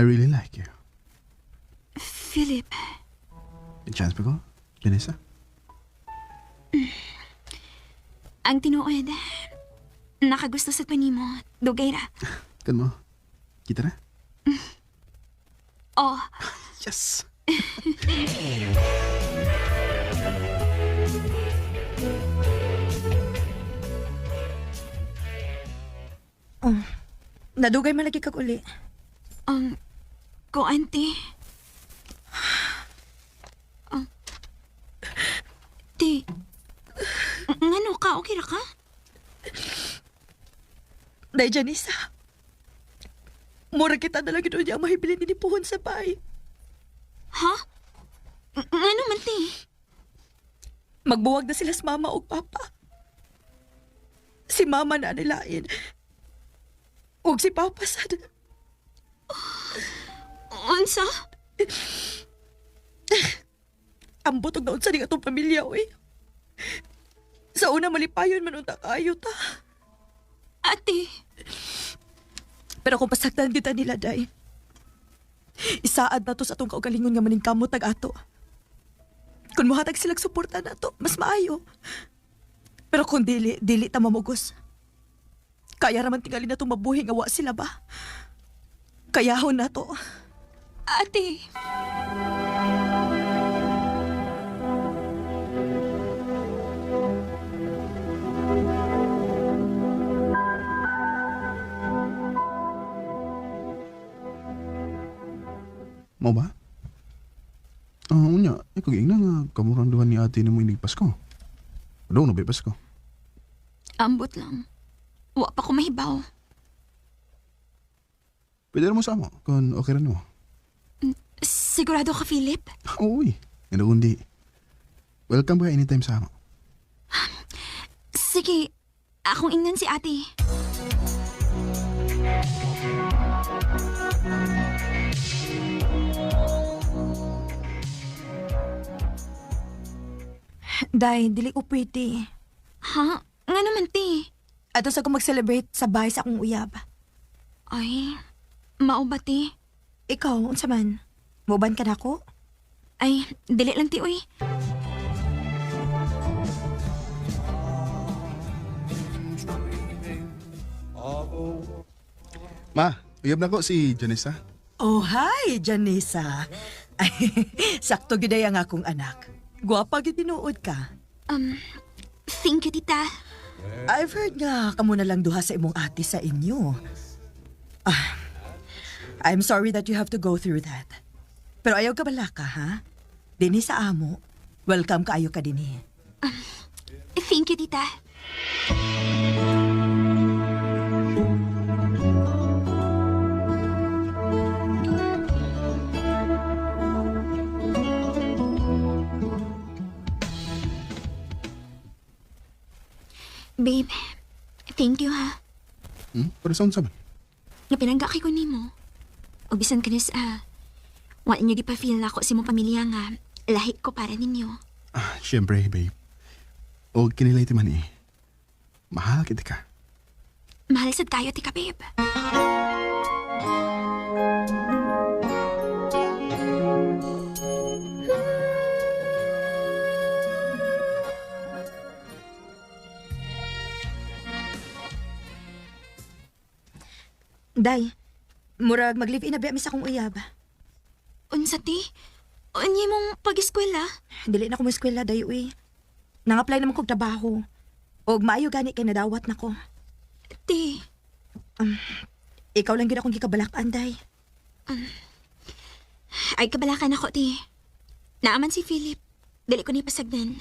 really like you. Philip, May chance pa ko, Janessa? ang tinuod, nakagusto sa panimo, dugay ra. Kan mo? Kita na? Oh, Yes! Nadugay man lagi kag uli. ko auntie. Ti, ngano ka? Okay ra ka? Day Janisa. Mura kita na lang ginoon niya ang mahibilin ni Puhon sa bay. Ha? Ngano man ti? Magbuwag na sila sa mama o papa. Si mama na nilain. Ug si papa sad. Unsa? Ang butog na unsa ning atong pamilya, oy. Sa una malipayon man unta kayo ta. Ate, Pero kung pasaktan kita nila, day, isaad na to sa atong kaugalingon nga maning kamot ato. Kung muhatag silang suporta na to, mas maayo. Pero kung dili ta mamugos. Kaya raman tingali na itong mabuhi nga wa sila ba? Kayahon na to. ate. Mau ba? Unya, ikaw giingna nga kamurang duhan ni ate ni mo inig Pasko. Ano na ba Pasko? Ambot lang. Wa pa ko mahibaw. Pwede na mo sa mo, kung okay rin mo. Sigurado ka, Philip? Uy, ano kundi. Welcome ba anytime sa mo? Sige, akong ingnan si ate. Day, dili ko pwede. Ha? Nga naman, ti. Ato sa ko mag-celebrate sa bahay sa akong uyab. Ay, mao ba, ti? Ikaw, unsa man? Muban ka na ko? Ay, dili lang, ti, uy. Ma, uyab na ko si Janessa. Oh, hi, Janisa. Ay, sakto giday ang akong anak. Guwapa gid tinuod ka. Thank you, tita. I've heard nga kamo na lang duha sa imong ate sa inyo. I'm sorry that you have to go through that. Pero ayaw ka bala ka, ha? Dinhi sa amo. Welcome kaayo ka dinhi. Thank you, tita. Babe, thank you, ha. Para saan saman? Nga pinanggaki ko ni mo. O bisan ka na sa... Wala niyo di pa feel na ako si mong pamilya nga. Lahi ko para ninyo. Siyempre, babe. O kinilayti man eh. Mahal kita ka. Mahal sad kayo, tika, babe. Day, murag mag-live-in na ba sa akong uyab? Unsa, ti? Unya mong pag-eskwela? Dili na ko mo eskwela, day, uy. Nang-apply naman kong trabaho. Og maayo gani kay nadawat na ko. Ti, Ikaw lang gid akong gikabalakan, day. ay kabalakan ako, ti. Naaman si Philip. Dili ko ni pasagdan.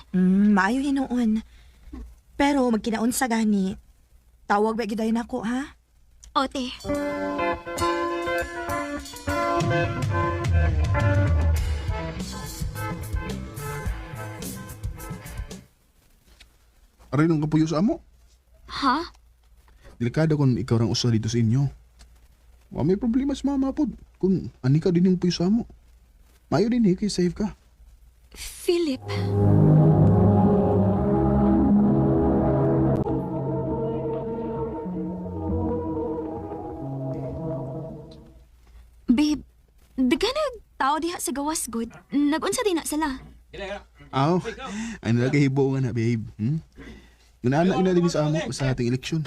Maayo hinoon. Pero magkinaon sa gani. Tawag ba giday na ko, ha? O, ti. Aray nung kapuyo sa amo. Ha? Delikado kung ikaw rang usa dito sa inyo. May problema sa mama po. Kung ani ka din yung puyo sa amo. Mayo din kay save ka. Philip. Babe, Tao diha sa gawas good. Nagunsa din na sila. Aw, ano na kahibo nga na, babe. Ngunaan na din sa amo sa ating eleksyon.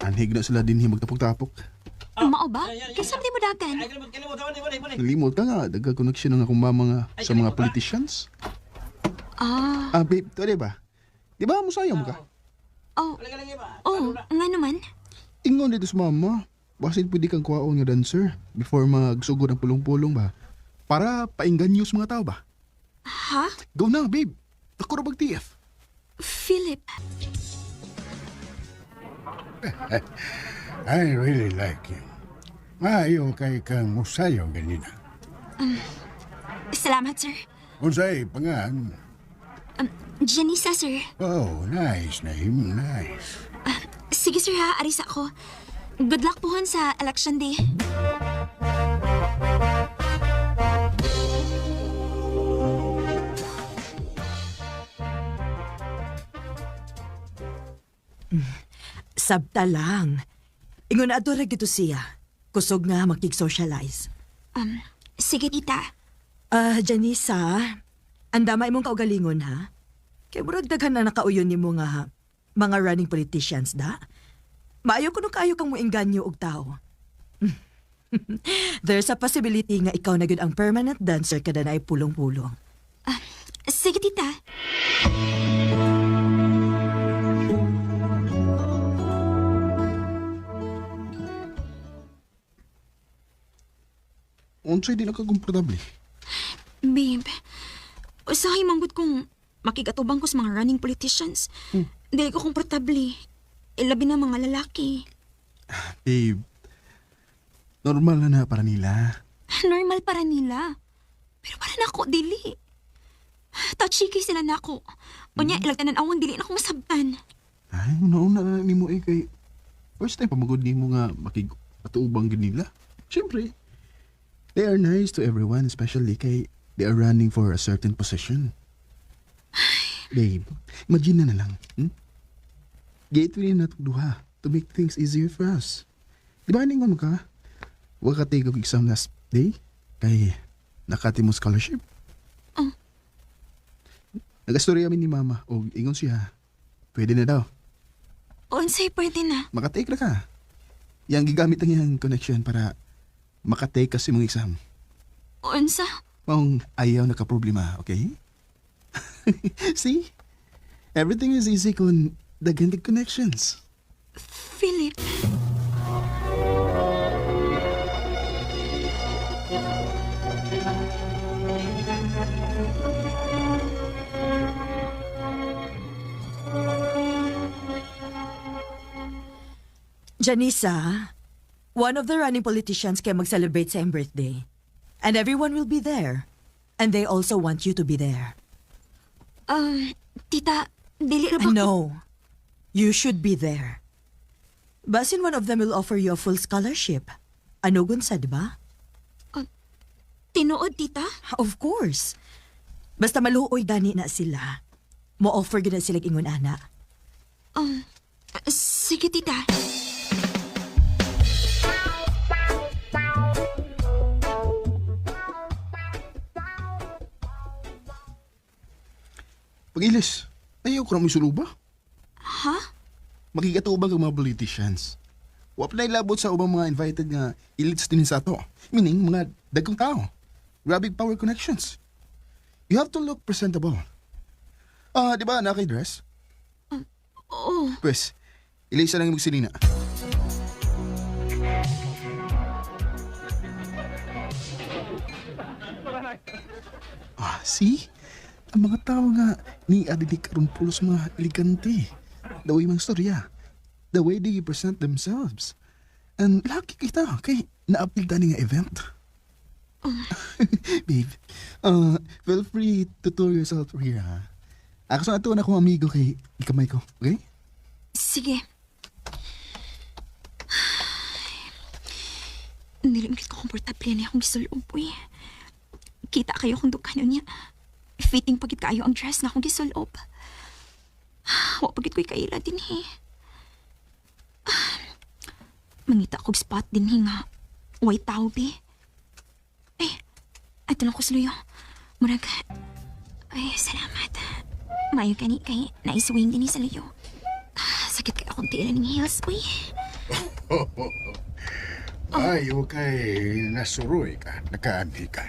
Anhig na sila din magtapok-tapok. Mao ba? Kaysa di mo dagan. Nalimot ka nga, daga connection ng akong mama nga sa mga politicians. Babe, to ba? Di ba musayang ka? Oh, nga naman. Ingon dito sa mama. Basin pwede kang kuwaon nga dancer before magsugod ng pulong-pulong ba? Para paingganyo sa mga tao ba? Ha? Go na, babe. Ako ra bag-TF. Philip, I really like him. Maayo kay kang musayo ganina. salamat, sir. Unsay pangan? Janisa, sir. Oh, nice name, nice. Sige, sir, ha. Aris ako. Good luck pohon sa election day. Sabta lang. Ingon na adora gito siya. Kusog nga makig-socialize. Sige, tita. Janisa, andama imong kaugalingon ha? Kay murag daghan na nakauyon nimo nga mga running politicians da. Maayo kuno kayo kang moengganyo og tao. There's a possibility nga ikaw na gyud ang permanent dancer kada naay pulong-pulong. Sige, tita. Unsay di na ka komportable. Babe, usahay manggod kong makigatubang ko sa mga running politicians. Dili ko komportable. Ilabi na mga lalaki. Babe, normal na para nila. Normal para nila. Pero para nako, dili. Touchy sila nako. Unya, ilagtanan awang dili na ako masabtan. Ay, nauna na ni mo kay first time pamagod ni mo nga makig-atuubang gid nila. Siyempre, they are nice to everyone, especially kay they are running for a certain position. Babe, imagine na lang. Gateway na duha to make things easier for us. Di ba ningon ka? Huwag ka take og exam last day kay nakati mo scholarship. Nagastorya kami ni mama o ingon siya. Pwede na daw. Unsay pwede na. Makatake na ka. Yang gigamit ang iyang connection para makatake kasi mong exam. Unsa? Kung ayaw nakaproblema, okay? See? Everything is easy kung daghan kang connections. Philip. Janisa, one of the running politicians kay mag-celebrate sa iyong birthday. And everyone will be there. And they also want you to be there. Tita, dili ra ba No, you should be there. Basin one of them will offer you a full scholarship. Ano gunsa, di ba? tinuod, tita? Of course. Basta maluoy gani na sila. Mo-offer gina sila ingon ana. Sige, tita. Pag-ilis, ayaw ko na may suluba. Ha? Makikatubang ang mga politicians. Wap na ilabot sa ubang mga invited nga elites din sa ato. Meaning, mga dagkong tao. Grabe power connections. You have to look presentable. Di ba naka-dress? Oo. Pwes, ilisa lang yung magsilina. See? Ang mga tao nga ni adidik karon pulos mga elegante. The way mga storya. The way they present themselves. And lucky kita kay na-apil tani nga event. Babe, feel free to tour yourself here, ha? Ako sa ato na akong amigo kay ikamay ko, okay? Sige. Nilimit ko komportable niya akong gisulong po eh. Kita kayo kung dukano niya. Fitting pagit kayo ang dress na akong gisulob. Wa pagit ko'y kaila din eh. Mangita kong spot din nga. White tao be. Eh, at dito lang ko suluyo. Murag, ay, salamat. Mayo ka ni kay naiswing din ni sa luyo. Sakit kay akong tira ng heels, uy. Ayo kay nasuroy ka, nakaandi ka.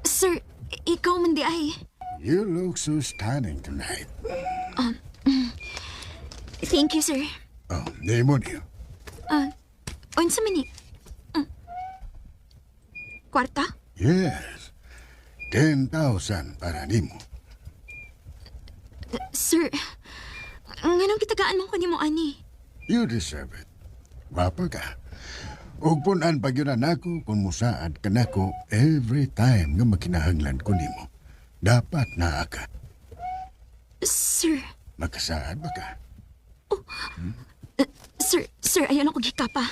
Sir, ikaw man di ay. You look so stunning tonight. Thank you, sir. Oh, di mo niyo. Unsa man ni? Kwarta? Yes. 10,000 para nimo. Sir, nganong kitagaan mo ko ni mo, ani? You deserve it. Wapa ka. Ug punan pag yun nako kung musaad ka nako every time nga makinahanglan ko nimo. Dapat naa ka. Sir, Makasaad ba ka? sir, ayaw na ko gikapa.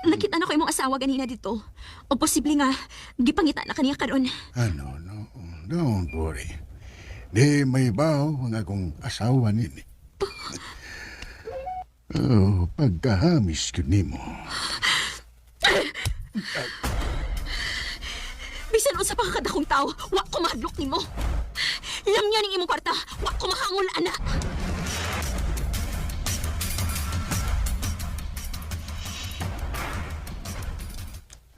Nakita na ko imong asawa ganina dito. O posible nga, gipangita na kaniya karon. Ano, no. Don't worry. Di may baw ang akong asawa nini. Oh, pagkahamis ko nimo. Bisan unsa pa ka kadakong tao, wa ko mahadlok nimo. Lamya ning imong kwarta, wa ko mahangol ana.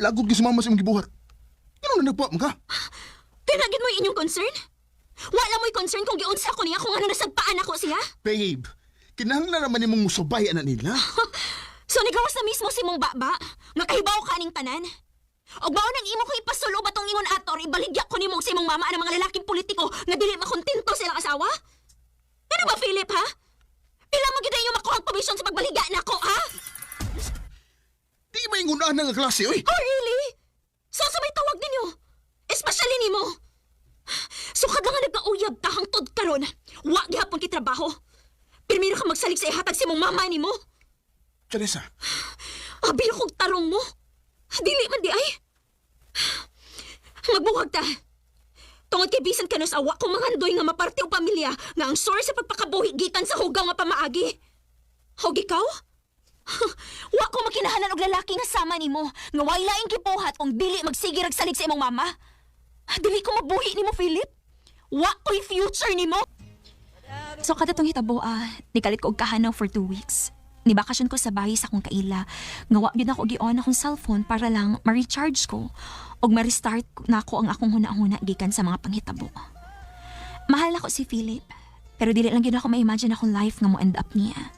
Lagod ka sumama sa imong gibuhat. Ano na nagpuap mo ka? Pinagid mo yung inyong concern? Wala mo'y concern kung giunsa ko niya kung ano nasagpaan ako siya? Babe, kinahanglan naman nimong musubay na nila. So nigawas na mismo si mong baba, nga kahibaw ka ning tanan. Og bawo nang imo ko ipasulo ba tong ingon ator, ibaligya ko nimo sa imong mama ang mga lalaking politiko nga dili makontento silang asawa? Ano ba, Philip, ha? Pila mo gid yung makuha ang komisyon sa pagbaligya nako, ha? Di ba yung unahan nga klase, oy? Oh, really? So sa may tawag ninyo? Especially nimo? So kada nga nagkauyab ka hangtod karon, wa gihapon kitrabaho. Pirmiro ka magsalig sa ihatag si mong mama nimo. Teresa, Abilo kong tarong mo. Dili man di ay. Magbuwag ta. Tungod kay bisan ka no sa awa kong mangandoy nga maparte o pamilya nga ang sorry sa pagpakabuhi gikan sa hugaw nga pamaagi. Hog ikaw? Wa ko makinahanan og lalaki nga sama nimo nga way laing kipuhat kung dili magsige ragsalig sa imong mama. Dili ko mabuhi nimo, Philip. Wa ko'y future nimo. So kada tong hitabo, nikalit ko og kahanaw for 2 weeks. Nibakasyon ko sa bahay sa akong kaila. Nga wa gyud ako gi-on akong cellphone para lang ma-recharge ko og ma-restart na ako ang akong huna-huna gikan sa mga panghitabo. Mahal na ko si Philip, pero dili lang gyud ako ma-imagine akong life nga mo end up niya.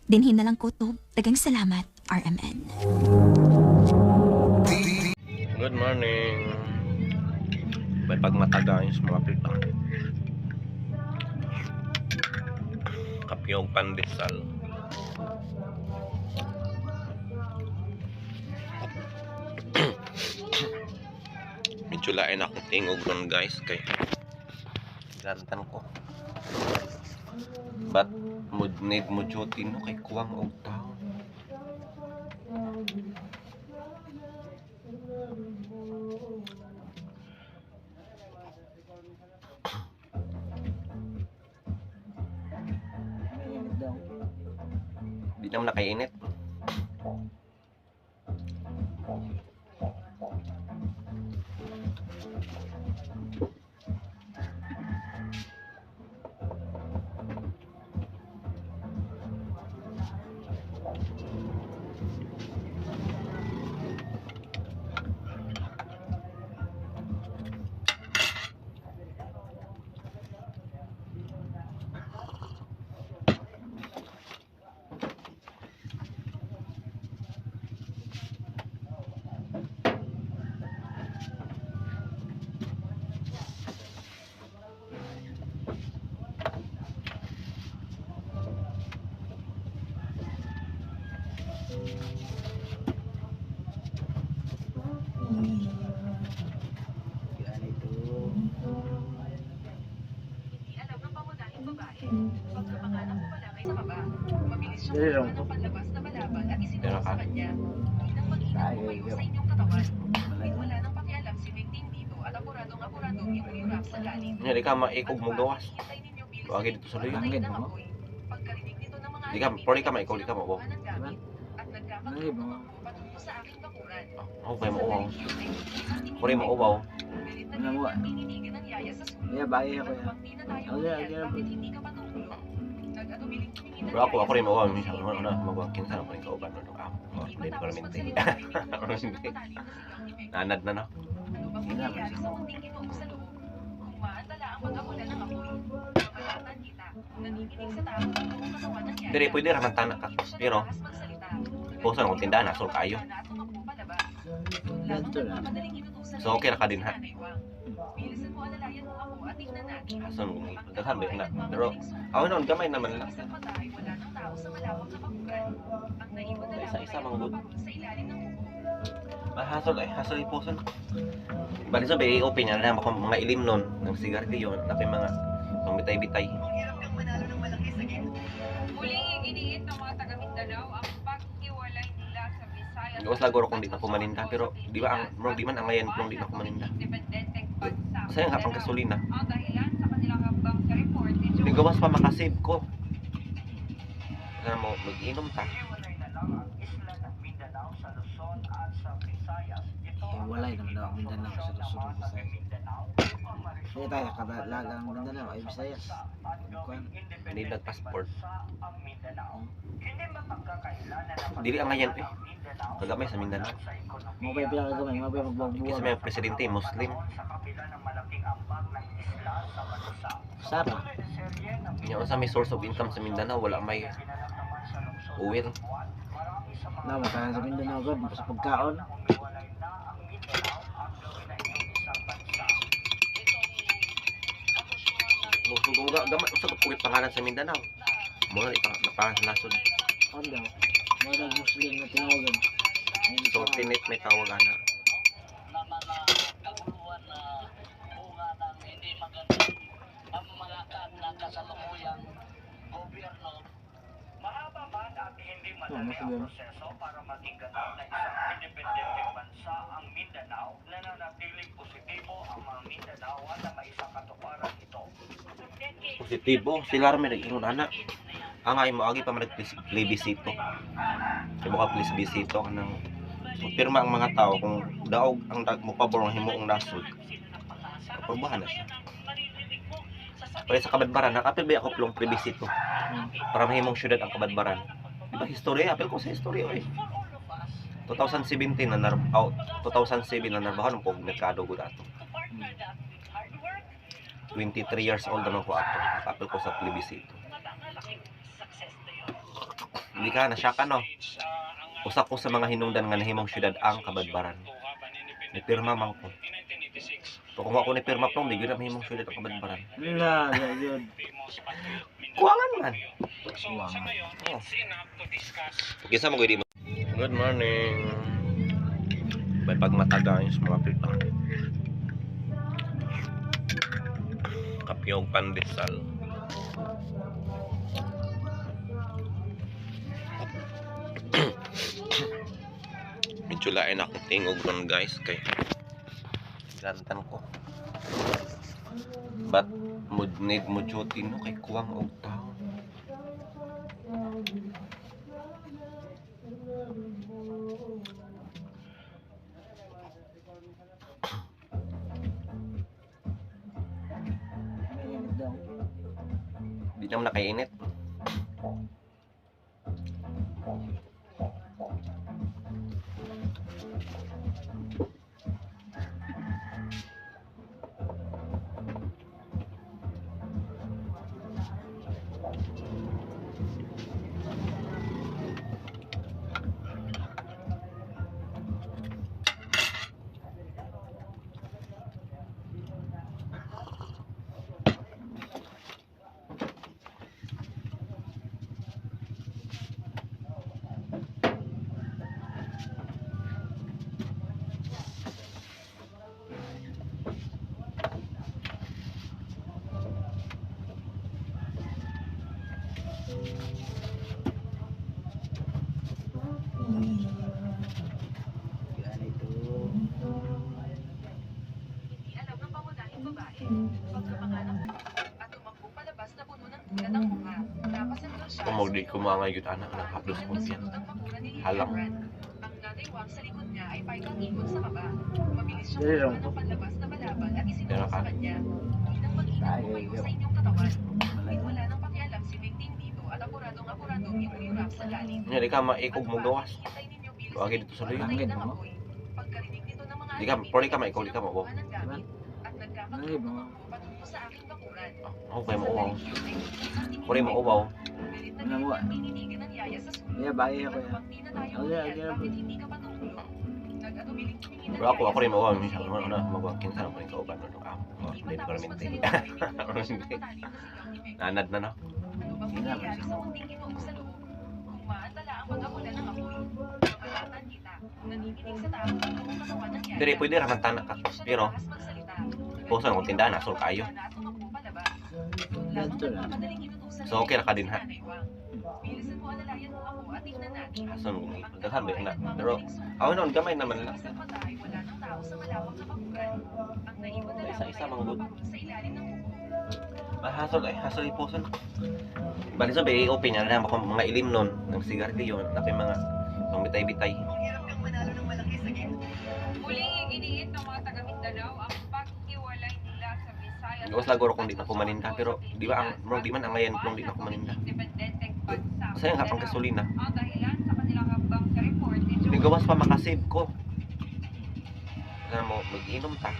Dinhin na lang ko to. Dagang salamat, RMN. Good morning. May pagmatagaan sa mga pita. Kapyong pandesal. Medyo lain akong tingog nun, guys, kay gantan ko. But need mo duty no kay kuwang og tao. Di naman nakainit. Dali lang po. Pero ka. Nya di ka maikog mo gawas. Wagi dito sa luyo. Langit mo. Di ka, pwede ka maikog, di ka mabo. Ay, mga. Ako kayo mauwaw. Ako rin mauwaw. Ano mo? Kaya bagay ako yan. Pero ako rin mauwaw. Minsan, magwakinsan ako rin kauban. Hindi ko namin tayo. Nanad na, no? Diri, pwede raman tanak ka. Pero, puso na kung tindahan, asol kayo. Ganito na. So, okay na ka din, ha? Asol, daghan ba na. Pero, ako noon, gamay naman lang. Isa-isa mga good. Hasol ay, hasol yung puso na. Bali sa bay, open na ako mga ilim nun, ng sigarilyo, tapos mga bitay-bitay. Muling iginiit ng mga taga Mindanao ang paghiwalay nila sa Visayas. Gawas lagoro kung di na kumaninda, pero di ba ang di man ang ngayon kung di na kumaninda. Independenteng bansa. Sayang nga pang gasolina. Ang dahilan sa kanilang hambang sa report ni Di gawas pa makasave ko. Kaya mo, mag-inom ta. Walay naman daw ang Mindanao sa Luzon, Visayas. Kaya tayo, kabalagang Mindanao ay Visayas. Kuan. Need that passport. Dili ang ngayon eh. Kagamay sa Mindanao. Mo ba yung pinakagamay? Mo ba yung Kasi magbubuwag? may presidente, Muslim. Sara. Yung sa may source of income sa Mindanao, wala may uwil. Naman tayo sa Mindanao, God. Sa pagkaon. Kung gamay, usap ko puwit pangalan sa Mindanao. Muna ipangalan sa nasod. Ano daw? Mga Muslim na tinawagan. So, tinit may tawagan na. Oh, Muslim. Positibo, sila rin may nag-ingon anak. Ang ay mo agi pa man plebisito. Kaya mo ka plebisito kanang pirma ang mga tao kung daog ang mo pabor ng himuong nasod. Porbahan na siya. Pwede sa Kabadbaran, nakapil ba ako plong plebisito para mahimong syudad ang Kabadbaran. Diba history? Apil ko sa history oy. 2017 na 2007 na narbahan ng merkado gud ato. 23 years old naman ko ato. Nakapil ko sa plebisito. Hindi ka, nasya ka no? Usa ko sa mga hinungdan nga nahimong syudad ang Kabadbaran. Nipirma man ko. So kung ako nipirma plong, di gina mahimong syudad ang Kabadbaran. Wala, yun. Kuwangan man. Kuwangan. Oh. Kisa mo gudi mo. Good morning. May pagmataga yung mga pita. Kapyog pandesal. Medyo lain akong tingog ron guys kay gantan ko. But need mo jutin no kay kuwang og tao. Mainit daw. Di naman nakainit. Ganito. alam ng pangunahing babae. Pagkapanganak at tumakbo palabas na puno ng tulad ang mukha. Napasan daw siya. Kung di ko mga yun anak ng hapdos ko yan. Halang. Ang kagaywang sa likod niya ay paikang ikot sa kaba. Mabilis siyang Dali lang kumuha po. ng panlabas na balaban at Pero isinulong ka. sa kanya. Inang mag-inang Ay, tumayo ay, sa inyong katawan. Ngunit wala nang pakialam si Bengting dito at apuradong iurap sa lalim. Hindi ka maikog mo gawas. Hintay ninyo bilis Tuwagin dito sa luyo. patayin ng apoy. Pagkarinig nito ng mga Di ka, alipin, pwede ka maikaw, di ka sila mauwaw. kumuha ng gamit at Ay, nagkakatutok mga. patungo sa aking bakuran. Okay, mauwaw. Pwede mauwaw. Ano mo? Pininigan ng yaya sa sulo. Kaya bagay ako ya. Pag di na tayo Okay, umiyak, okay. bakit hindi ka patulog? Nag-atubiling tumingin ng Pero ako yaya rin sa mauwaw. sulo. Minsan, magwakin sa naman ikaw ba? Hindi Hindi ko matapos namin magsalita, narinig mo siya ng matalim na sigaw ni Meg. Nanad na, no? Ano bang nangyayari sa munting ginoo sa loob? Kung maantala ang pag-amula ng apoy, mabalatan kita. Nanininig sa tao ang buong katawan ng yaya. Dire, pwede raman tanak ka. Hindi siya Pero, nakakas magsalita. puso ng tindahan, asol kayo. Tumakbo palabas. Doon lamang Ito lang. nagmamadaling inutusan So, okay na ka din, ha? Nanay Wang. Bilisan mo alalayan mo ako at tingnan natin. Asan mo, daghan ba yun na? Pero, ako noon, gamay naman lang. Isang mata ay wala ng tao sa malawak na bakuran. Ang naiwan na lamang Isa-isa, ay ang mga good. paparol sa ilalim ng bubong. Hasol yung puso. Bali sa bay, open niya na ako mga ilim nun, ng sigarilyo, tapos mga pang bitay-bitay. Muling iginiit ng mga taga Mindanao ang paghiwalay nila sa Visayas. Gawas lagoro kung di na kumaninda, pero di ba, di man ang ngayon kung di na kumaninda. Independenteng bansa. Sayang kapang kasulina. Ang dahilan sa kanilang hambang sa report ni Di gawas pa makasave ko. Alam mo, mag-inom ta.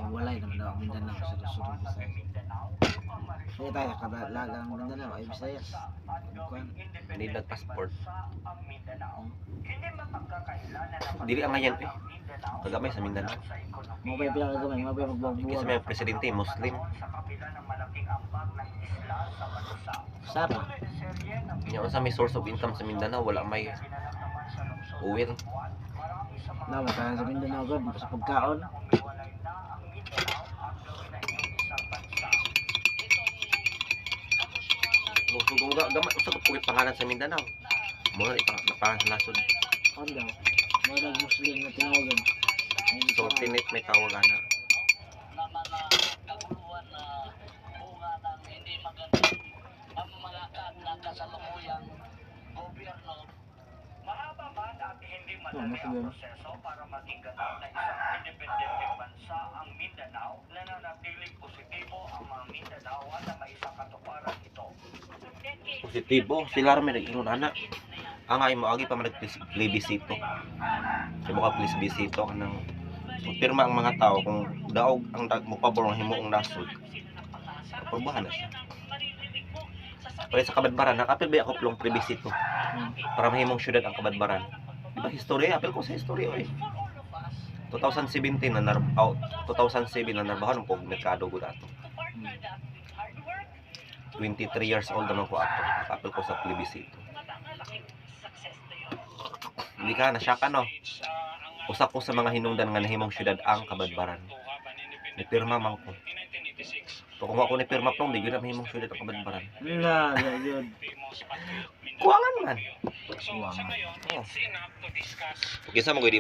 Walay naman daw ang Mindanao sa Luzon, Visayas. Kaya tayo kadalagang Mindanao ay Visayas. Kuan. Need na passport. Dili ang ngayon eh. Kagamay sa Mindanao. Mo ba pinakagamay, mo ba Kasi magbabuwag. may presidente, Muslim. Sara. Yung sa may source of income sa Mindanao, wala may uwil. Naman tayo sa Mindanao gud sa pagkaon. Gamay, usap ko pangalan sa Mindanao. Muna ipangalan sa nasod. Kuan daw. Mga Muslim na tinawagan. Ayun, So, Sara. tinit may tawagan na. Oh, masiguro. Positibo, sila rin may nag-ingon anak. Ang ay mo agi pa man nag-plebisito. Kaya mo ka plebisito ka ng pirma ang mga tao kung daog ang mo pabor ng himuong nasod. Pagbahan na siya. Pero sa Kabadbaran, nakapil ba ako plong plebisito para mahimong syudad ang Kabadbaran. Di ba history? Apil ko sa history oy. 2017 na 2007 na narbahan ko merkado ko dato. 23 years old naman ko ato. Nakapil ko sa plebisito. Hindi ka nasya ka no. Usa ko sa mga hinungdan nga nahimong syudad ang Kabadbaran. Ni pirma man ko. So kung ako ni pirma plong, di gyud na mahimong syudad ang Kabadbaran. Na, yun. Kuwangan man. Suwangan. Kisa mo gudi